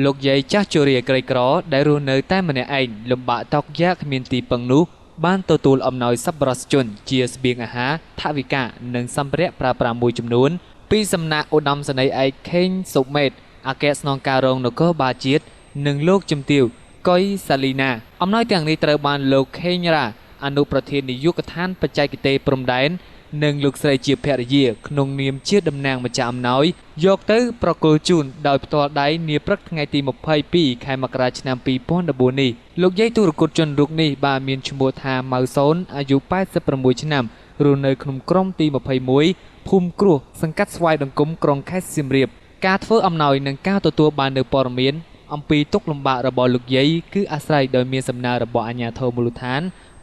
លោកយាយចាស់ជរាក្រីក្រដែលរស់នៅតែម្នាក់ឯងលំបាកតោកយ៉ាគ្មានទីពឹងនោះបានទទួលអំណោយសប្បុរសជនជាស្បៀងអាហារថវិកានិងសម្ភារៈប្រើប្រាស់មួយចំនួនពីសំណាក់ឧត្តមសេនីយ៍ឯកខេងសុមេតអគ្គស្នងការរងនគរបាលជាតិនិងលោកជំទាវកុយសាលីណាអំណោយទាំងនេះត្រូវបានលោកខេងរ៉ាអនុប្រធាននាយកដ្ឋានបច្ចេកទេសព្រំដែននិងលោកស្រីជាភរិយាក្នុងនាមជាតំណាងម្ចាស់អំណោយយកទៅប្រគល់ជូនដោយផ្ទាល់ដៃនាព្រឹកថ្ងៃទី22ខែមករាឆ្នាំ2014នេះលោកយាយទុរគតជនរូបនេះបានមានឈ្មោះថាម៉ៅសូនអាយុ86ឆ្នាំរស់នៅក្នុងក្រុមទី21ភូមិគ្រោះសង្កាត់ស្វាយដង្គមក្រុងខេត្តសៀមរាបការធ្វើអំណោយនិងការទទួលបាននូវព័ត៌មានអំពីទុក្ខលំបាករបស់លោកយាយគឺអាស្រ័យដោយមានសំណើរបស់អាជ្ញាធរមូលដ្ឋាន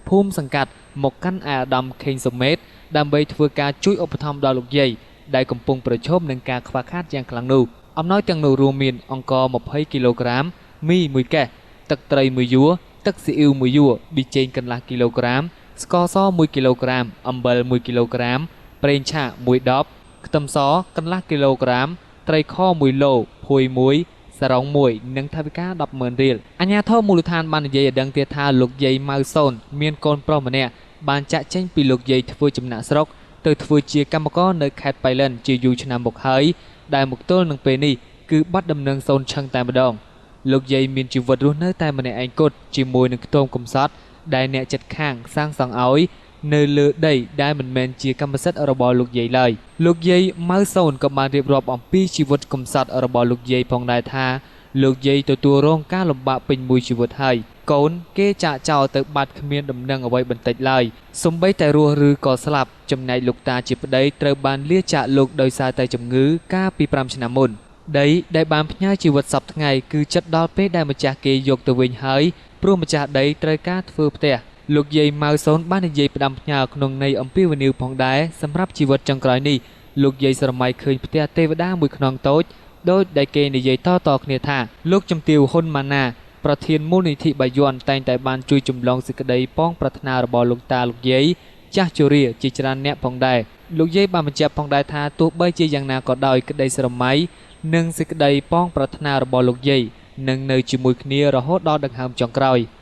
ភូមិសង្កាត់មកកាន់អាដាមខេងសុមេតដើម្បីធ្វើការជួយឧបត្ថម្ភដល់លោកយាយដែលកំពុងប្រឈមនឹងការខ្វះខាតយ៉ាងខ្លាំងនោះអំណោយទាំងនោះរួមមានអង្ករ20គីឡូក្រាមមី1កេសទឹកត្រី1យួរទឹកស៊ីអ៊ីវ1យួរប៊ីចេងកន្លះគីឡូក្រាមស្ករស1គីឡូក្រាមអំបិល1គីឡូក្រាមប្រេងឆា1ដបខ្ទឹមសកន្លះគីឡូក្រាមត្រីខ1ឡូភួយ1សារ៉ុង1និងថវិកា 10,000 រៀលអាជ្ញាធរមូលដ្ឋានបាននិយាយឲ្យដឹងទៀតថាលោកយាយម៉ៅសូនមានកូនប្រុសម្នាក់បានចាក់ចេញពីលោកយាយធ្វើចំណាក់ស្រុកទៅធ្វើជាកម្មករនៅខេត្តបៃលិនជាយូរឆ្នាំមកហើយដែលមកទល់នឹងពេលនេះគឺបាត់ដំណឹងសូនឆឹងតែម្ដងលោកយាយមានជីវិតរស់នៅតែម្នាក់ឯងគត់ជាមួយនឹងខ្ទមកំសត់ដែលអ្នកចិត្តខាងសាងសង់ឲ្យនៅលើដីដែលមិនមែនជាកម្មសិទ្ធិរបស់លោកយាយឡើយលោកយាយម៉ៅសូនក៏បានរៀបរាប់អំពីជីវិតកំសត់របស់លោកយាយផងដែរថាលោកយាយទទួលរងការលំបាកពេញមួយជីវិតហើយកូនគេចាក់ចោលទៅបាត់គ្មានដំណឹងអ្វីបន្តិចឡើយសូម្បីតែរស់ឬក៏ស្លាប់ចំណែកលោកតាជាប្តីត្រូវបានលាចាកលោកដោយសារតែជំងឺកាលពី5ឆ្នាំមុនដីដែលបានផ្ញើជីវិតសពថ្ងៃគឺចិត្តដល់ពេលដែលម្ចាស់គេយកទៅវិញហើយព្រោះម្ចាស់ដីត្រូវការធ្វើផ្ទះលោកយាយម៉ៅសូនបាននិយាយផ្ដាំផ្ញើក្នុងន័យអំពាវនាវផងដែរសម្រាប់ជីវិតចុងក្រោយនេះលោកយាយស្រមៃឃើញផ្ទះទេវតាមួយខ្នងតូចដោយដែលគេនិយាយតគ្នាថាលោកជំទាវហ៊ុនម៉ាណាប្រធានមូលនិធិបាយ័នតែងតែបានជួយចម្លងសេចក្តីប៉ងប្រាថ្នារបស់លោកតាលោកយាយចាស់ជរាជាច្រើនអ្នកផងដែរលោកយាយបានបញ្ជាក់ផងដែរថាទោះបីជាយ៉ាងណាក៏ដោយក្តីស្រមៃនិងសេចក្តីប៉ងប្រាថ្នារបស់លោកយាយនឹងនៅជាមួយគ្នារហូតដល់ដង្ហើមចុងក្រោយ។